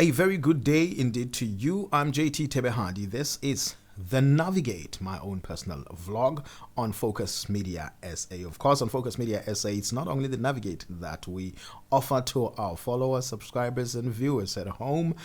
A very good day indeed to you. I'm JT Tebehadi. This is the Navigate, my own personal vlog on Focus Media SA. Of course, on Focus Media SA, it's not only the Navigate that we offer to our followers, subscribers, and viewers at home,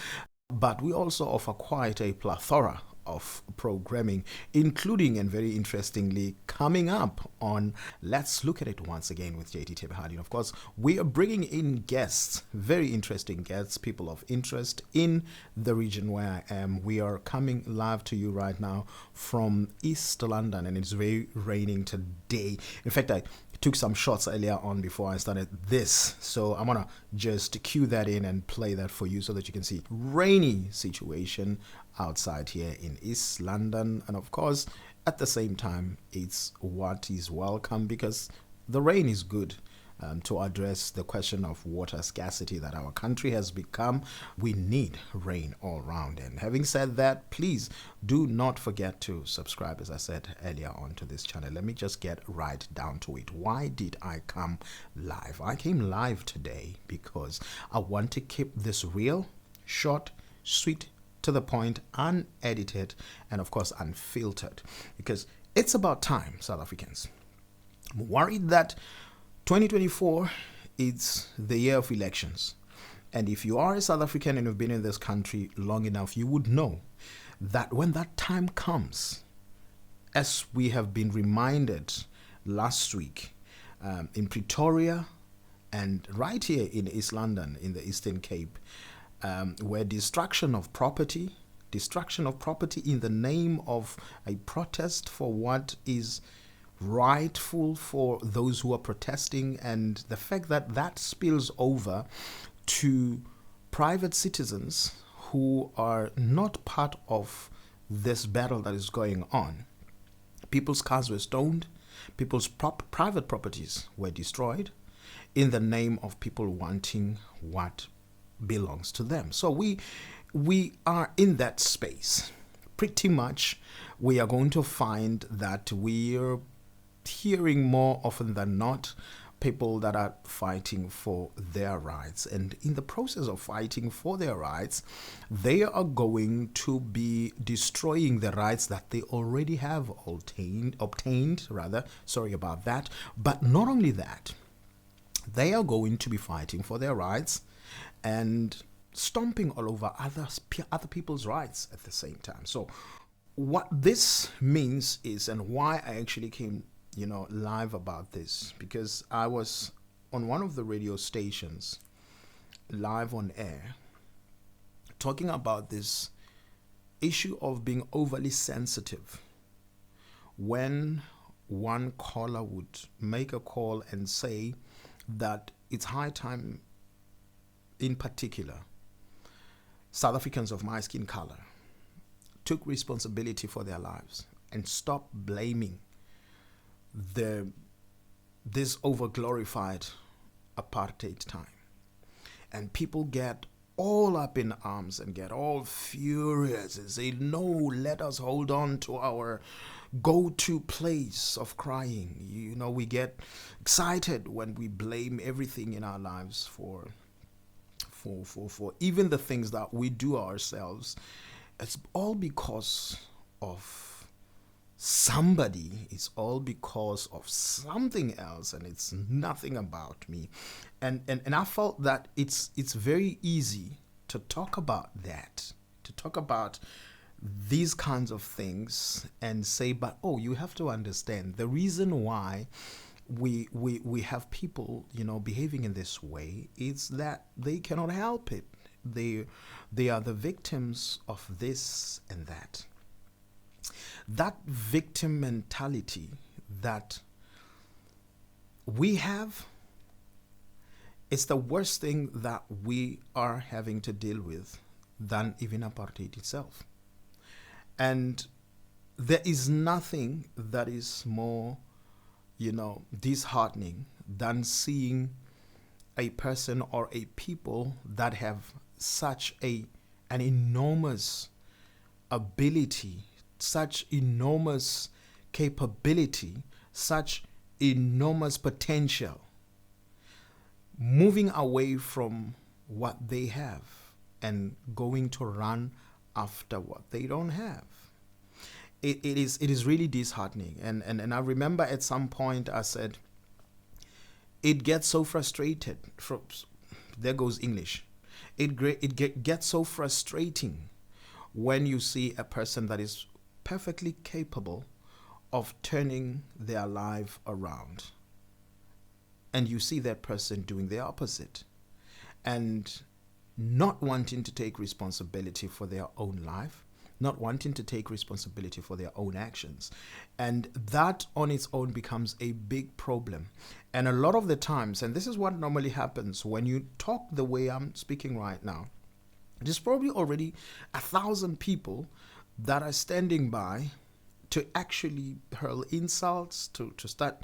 but we also offer quite a plethora of programming, including and very interestingly coming up on Let's Look at It Once Again with JT Tebehadi. Of course, we are bringing in guests, very interesting guests, people of interest in the region where I am. We are coming live to you right now from East London, and it's very raining today. In fact, I took some shots earlier on before I started this, so I'm gonna just cue that in and play that for you so that you can see rainy situation outside here in East London. And of course, at the same time, it's what is welcome because the rain is good. To address the question of water scarcity that our country has become, we need rain all around. And having said that, please do not forget to subscribe, as I said earlier on, to this channel. Let me just get right down to it. Why did I come live? I came live today because I want to keep this real, short, sweet, to the point, unedited, and of course unfiltered, because it's about time, South Africans. I'm worried that 2024 is the year of elections. And if you are a South African and you've been in this country long enough, you would know that when that time comes, as we have been reminded last week in Pretoria and right here in East London, in the Eastern Cape, where destruction of property in the name of a protest for what is rightful for those who are protesting, and the fact that that spills over to private citizens who are not part of this battle that is going on. People's cars were stoned, people's private properties were destroyed in the name of people wanting what belongs to them. So we are in that space. Pretty much we are going to find that we are hearing more often than not people that are fighting for their rights, and in the process of fighting for their rights, they are going to be destroying the rights that they already have obtained. Sorry about that. But not only that, they are going to be fighting for their rights and stomping all over other people's rights at the same time. So what this means is, and why I actually came live about this, because I was on one of the radio stations live on air talking about this issue of being overly sensitive when one caller would make a call and say that it's high time, in particular, South Africans of my skin color took responsibility for their lives and stopped blaming this over-glorified apartheid time. And people get all up in arms and get all furious and say, no, let us hold on to our go-to place of crying. We get excited when we blame everything in our lives for even the things that we do ourselves. It's all because of somebody. It's all because of something else, and it's nothing about me. And I felt that it's very easy to talk about that, to talk about these kinds of things and say, but you have to understand the reason why we have people behaving in this way is that they cannot help it. They are the victims of this and that. That victim mentality that we have is the worst thing that we are having to deal with than even apartheid itself. And there is nothing that is more, disheartening than seeing a person or a people that have such an enormous ability, such enormous capability, such enormous potential, moving away from what they have and going to run after what they don't have. It is really disheartening. And I remember at some point I said, it gets so frustrated. There goes English. It gets so frustrating when you see a person that is perfectly capable of turning their life around, and you see that person doing the opposite and not wanting to take responsibility for their own life, not wanting to take responsibility for their own actions. And that on its own becomes a big problem. And a lot of the times, and this is what normally happens when you talk the way I'm speaking right now, there's probably already 1,000 people that are standing by to actually hurl insults, to start,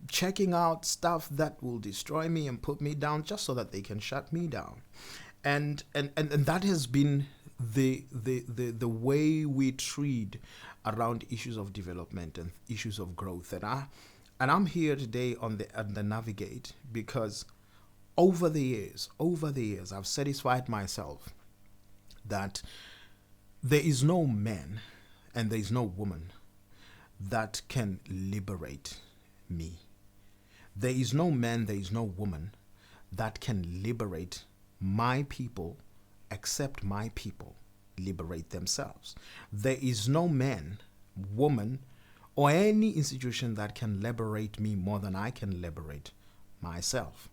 checking out stuff that will destroy me and put me down just so that they can shut me down. And that has been the way we treat around issues of development and issues of growth. And I'm here today on the Navigate because over the years, I've satisfied myself that there is no man and there is no woman that can liberate me. There is no man, there is no woman that can liberate my people except my people liberate themselves. There is no man, woman, or any institution that can liberate me more than I can liberate myself.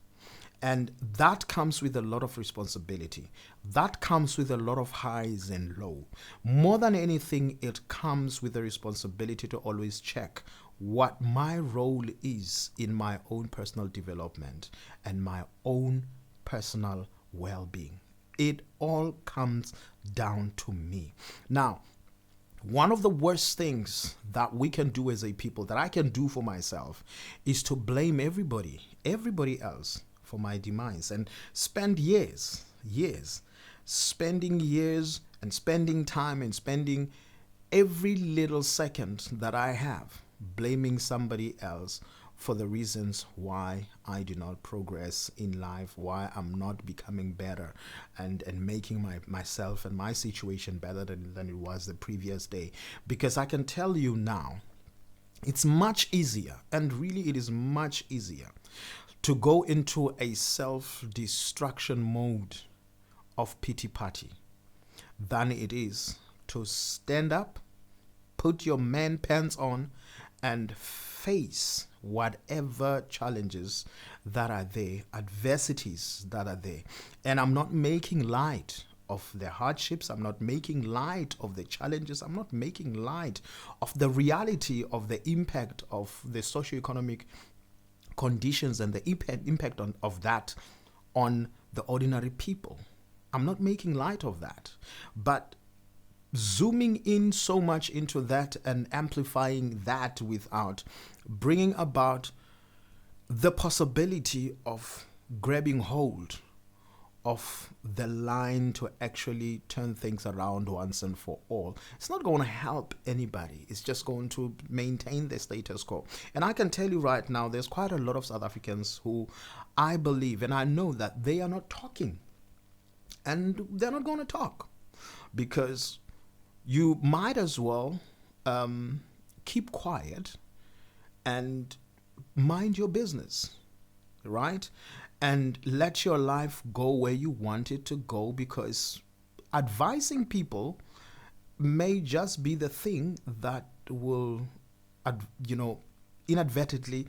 And that comes with a lot of responsibility. That comes with a lot of highs and lows. More than anything, it comes with the responsibility to always check what my role is in my own personal development and my own personal well-being. It all comes down to me. Now, one of the worst things that we can do as a people, that I can do for myself, is to blame everybody else for my demise and spend years, spending years and spending time and spending every little second that I have blaming somebody else for the reasons why I do not progress in life, why I'm not becoming better and making myself and my situation better than it was the previous day. Because I can tell you now, it's much easier, and really it is much easier to go into a self-destruction mode of pity party than it is to stand up, put your man pants on, and face whatever challenges that are there, adversities that are there. And I'm not making light of the hardships. I'm not making light of the challenges. I'm not making light of the reality of the impact of the socioeconomic conditions and the impact of that on the ordinary people. I'm not making light of that. But zooming in so much into that and amplifying that without bringing about the possibility of grabbing hold of the line to actually turn things around once and for all, it's not going to help anybody. It's just going to maintain the status quo. And I can tell you right now, there's quite a lot of South Africans who I believe and I know that they are not talking. And they're not going to talk because you might as well keep quiet and mind your business, right? And let your life go where you want it to go, because advising people may just be the thing that will, inadvertently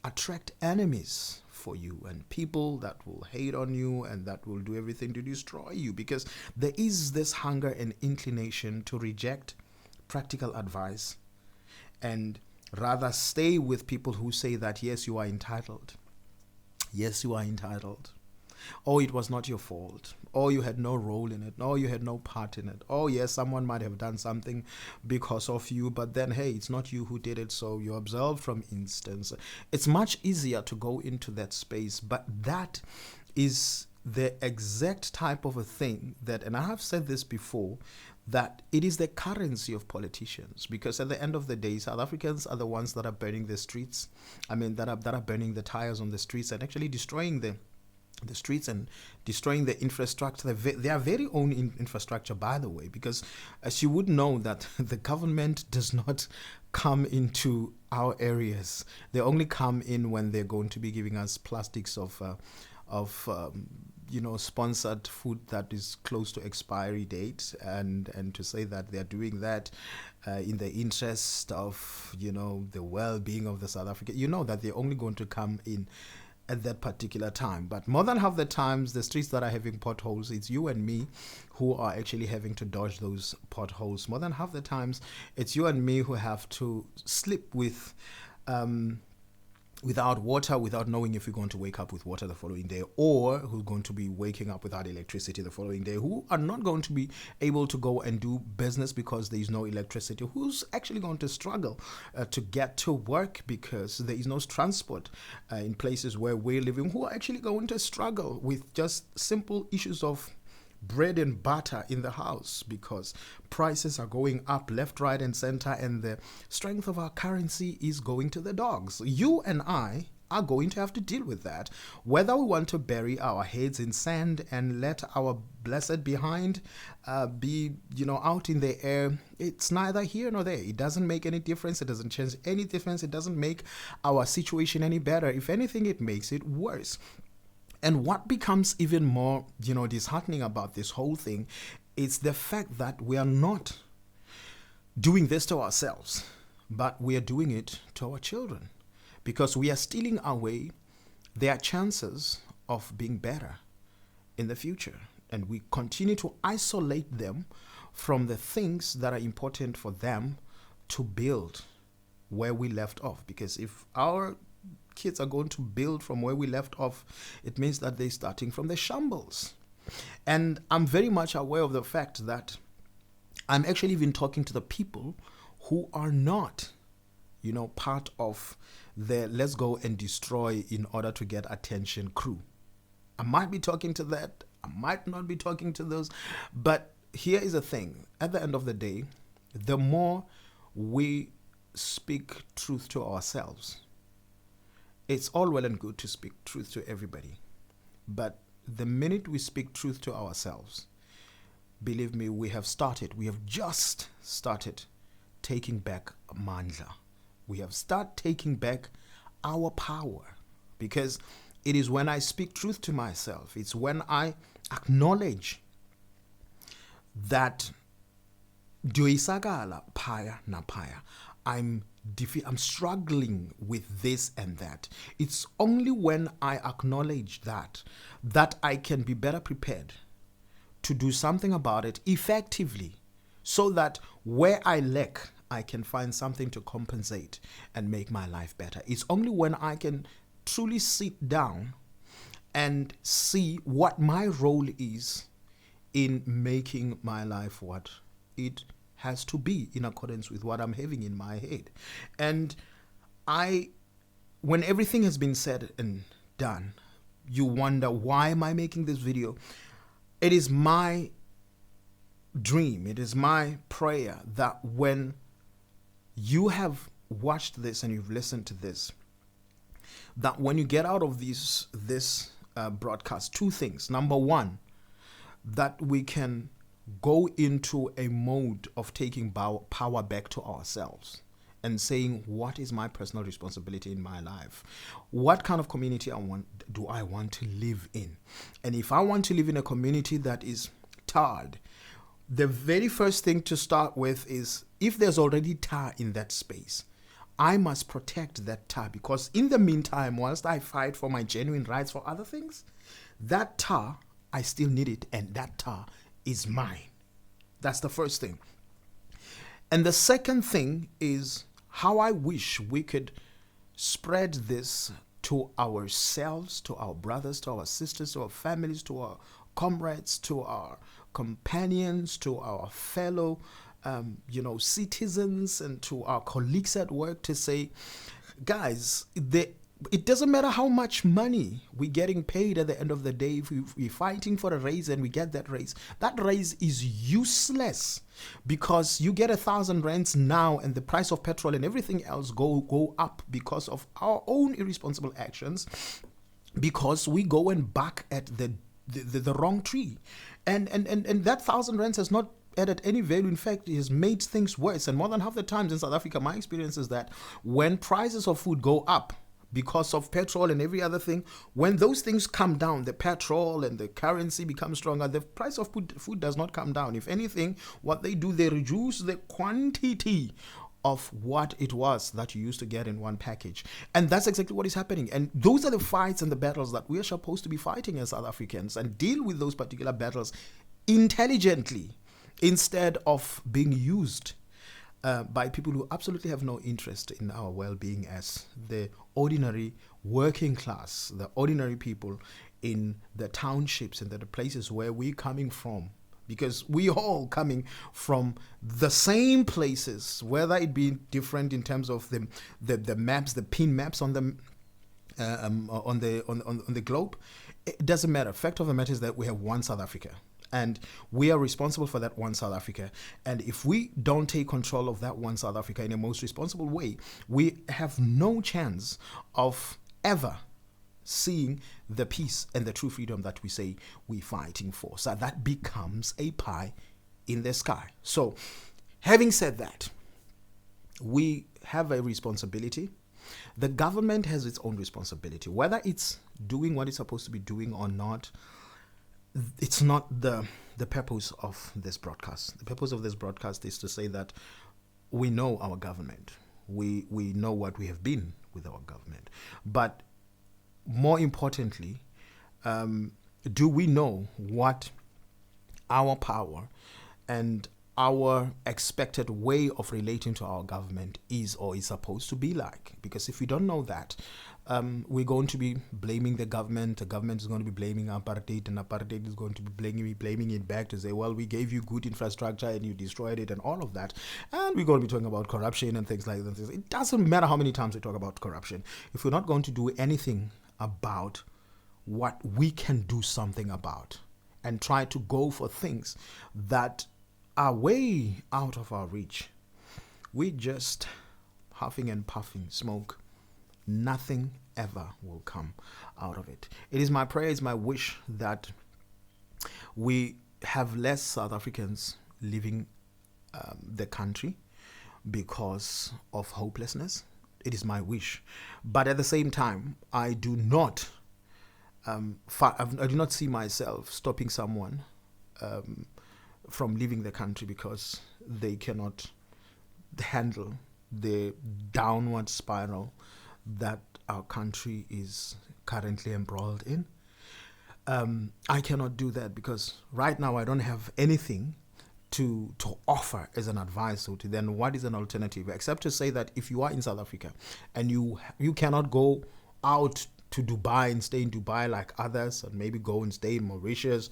attract enemies for you and people that will hate on you and that will do everything to destroy you, because there is this hunger and inclination to reject practical advice and rather stay with people who say that, yes, you are entitled. Yes, you are entitled. Oh, it was not your fault. Oh, you had no role in it. Oh, you had no part in it. Oh, yes, someone might have done something because of you, but then, hey, it's not you who did it, so you're absolved from instance. It's much easier to go into that space, but that is the exact type of a thing that, and I have said this before, that it is the currency of politicians, because at the end of the day, South Africans are the ones that are burning the streets. That are burning the tires on the streets and actually destroying the streets and destroying the infrastructure, their very own infrastructure, by the way, because as you would know that the government does not come into our areas. They only come in when they're going to be giving us plastics of sponsored food that is close to expiry date, and to say that they're doing that in the interest of the well-being of the South African, that they're only going to come in at that particular time. But more than half the times, the streets that are having potholes, it's you and me who are actually having to dodge those potholes. More than half the times, it's you and me who have to sleep without water, without knowing if we're going to wake up with water the following day, or who's going to be waking up without electricity the following day, who are not going to be able to go and do business because there is no electricity, who's actually going to struggle to get to work because there is no transport in places where we're living, who are actually going to struggle with just simple issues of bread and butter in the house because prices are going up left, right, and center, and the strength of our currency is going to the dogs. You and I are going to have to deal with that, whether we want to bury our heads in sand and let our blessed behind be out in the air. It's neither here nor there. It doesn't make any difference. It doesn't change any difference. It doesn't make our situation any better. If anything, it makes it worse. And what becomes even more, disheartening about this whole thing is the fact that we are not doing this to ourselves, but we are doing it to our children, because we are stealing away their chances of being better in the future. And we continue to isolate them from the things that are important for them to build where we left off. Because if our kids are going to build from where we left off, it means that they're starting from the shambles. And I'm very much aware of the fact that I'm actually even talking to the people who are not, part of the let's go and destroy in order to get attention crew. I might be talking to that, I might not be talking to those, but here is the thing. At the end of the day, the more we speak truth to ourselves, it's all well and good to speak truth to everybody, but the minute we speak truth to ourselves, believe me, we have just started taking back mandla. We have started taking back our power, because it is when I speak truth to myself, it's when I acknowledge that Dioisagala paya na paya, I'm struggling with this and that. It's only when I acknowledge that I can be better prepared to do something about it effectively, so that where I lack, I can find something to compensate and make my life better. It's only when I can truly sit down and see what my role is in making my life what it has to be in accordance with what I'm having in my head. And when everything has been said and done, you wonder, why am I making this video? It is my dream, it is my prayer that when you have watched this and you've listened to this, that when you get out of this broadcast, two things. Number one, that we can go into a mode of taking power back to ourselves and saying, what is my personal responsibility in my life? What kind of community do I want to live in? And if I want to live in a community that is tarred, the very first thing to start with is, if there's already tar in that space, I must protect that tar, because in the meantime, whilst I fight for my genuine rights for other things, that tar, I still need it, and that tar is mine. That's the first thing. And the second thing is how I wish we could spread this to ourselves, to our brothers, to our sisters, to our families, to our comrades, to our companions, to our fellow citizens, and to our colleagues at work, to say, guys, it doesn't matter how much money we're getting paid at the end of the day. If we're fighting for a raise and we get that raise is useless, because you get 1,000 rands now and the price of petrol and everything else go up because of our own irresponsible actions. because we go and bark at the wrong tree. And that 1,000 rands has not added any value. In fact, it has made things worse. And more than half the times in South Africa, my experience is that when prices of food go up because of petrol and every other thing, when those things come down, the petrol and the currency become stronger, the price of food does not come down. If anything, what they do, they reduce the quantity of what it was that you used to get in one package. And that's exactly what is happening. And those are the fights and the battles that we are supposed to be fighting as South Africans, and deal with those particular battles intelligently instead of being used by people who absolutely have no interest in our well-being as the ordinary working class, the ordinary people in the townships and the places where we're coming from. Because we all coming from the same places, whether it be different in terms of the maps, the pin maps on the on the globe. It doesn't matter. Fact of the matter is that we have one South Africa, and we are responsible for that one South Africa. And if we don't take control of that one South Africa in a most responsible way, we have no chance of ever seeing the peace and the true freedom that we say we're fighting for. So that becomes a pie in the sky. So, having said that, we have a responsibility. The government has its own responsibility. Whether it's doing what it's supposed to be doing or not, it's not the purpose of this broadcast. The purpose of this broadcast is to say that we know our government. We know what we have been with our government. But more importantly, do we know what our power and our expected way of relating to our government is or is supposed to be like? Because if we don't know that, we're going to be blaming the government is going to be blaming apartheid, and apartheid is going to be blaming it back to say, well, we gave you good infrastructure and you destroyed it and all of that. And we're going to be talking about corruption and things like that. It doesn't matter how many times we talk about corruption. If we're not going to do anything about what we can do something about and try to go for things that are way out of our reach, we just huffing and puffing smoke. Nothing ever will come out of it. It is my prayer, it's my wish that we have less South Africans leaving the country because of hopelessness. It is my wish. But at the same time, I do not see myself stopping someone from leaving the country because they cannot handle the downward spiral that our country is currently embroiled in. I cannot do that because right now I don't have anything to offer as an advice. So then what is an alternative except to say that if you are in South Africa and you cannot go out to Dubai and stay in Dubai like others, and maybe go and stay in Mauritius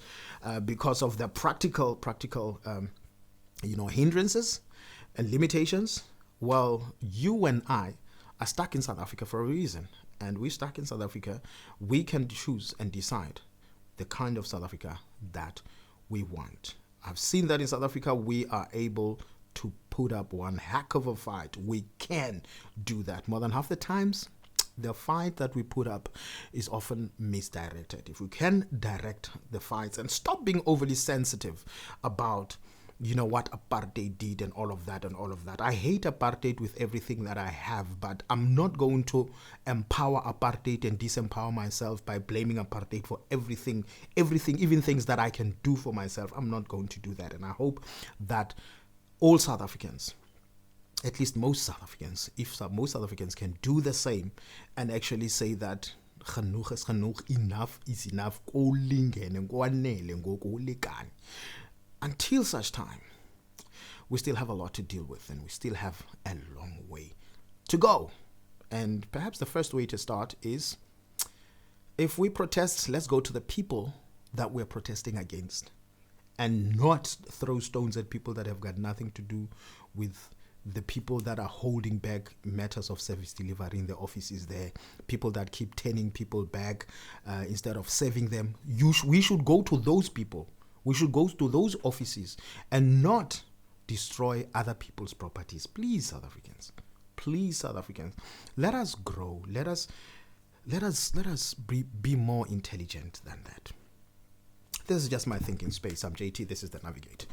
because of the practical hindrances and limitations, well, you and I are stuck in South Africa for a reason. And we're stuck in South Africa. We can choose and decide the kind of South Africa that we want. I've seen that in South Africa, we are able to put up one heck of a fight. We can do that. More than half the times, the fight that we put up is often misdirected. If we can direct the fights and stop being overly sensitive about, what apartheid did and all of that. I hate apartheid with everything that I have, but I'm not going to empower apartheid and disempower myself by blaming apartheid for everything, even things that I can do for myself. I'm not going to do that. And I hope that all South Africans, at least most South Africans, most South Africans can do the same and actually say that genoeg is genoeg, enough is enough, until such time, we still have a lot to deal with and we still have a long way to go. And perhaps the first way to start is, if we protest, let's go to the people that we're protesting against and not throw stones at people that have got nothing to do with the people that are holding back matters of service delivery in the offices there, people that keep turning people back instead of saving them. We should go to those people. We should go to those offices and not destroy other people's properties. Please, South Africans. Let us grow. Let us Let us be more intelligent than that. This is just my thinking space. I'm JT. This is the Navigate.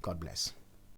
God bless.